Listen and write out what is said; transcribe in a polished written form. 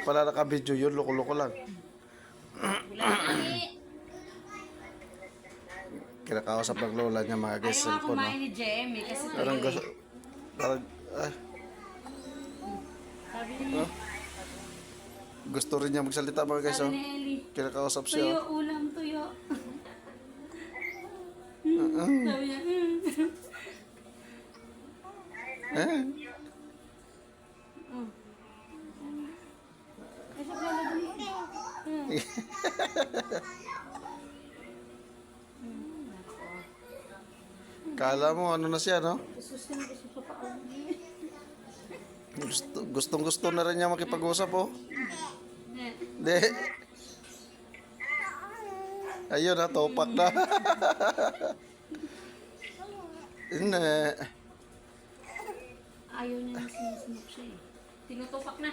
pala naka-video yun, loko-loko lang. Kinakausap ng lola niya mga guys, Ayaw nga cellphone, no? kumain ni Jem eh, kasi Parang tuyo gusto, eh. parang, Sabi niya, gusto rin niya magsalita mga guys, sabi oh. ni Ellie, Kinakausap tuyo siya, oh. ulam, tuyo. Sabi niya, Eh? Ay, sa lalagyan. Kala mo, ano na siya, no? Gusto niya gusto sa paan. Gustong-gusto na rin niya makipag-usap, oh. Hindi. Ayun na, topak na. Hindi. Ayaw niya na sinusunod siya eh. Tinutupak na.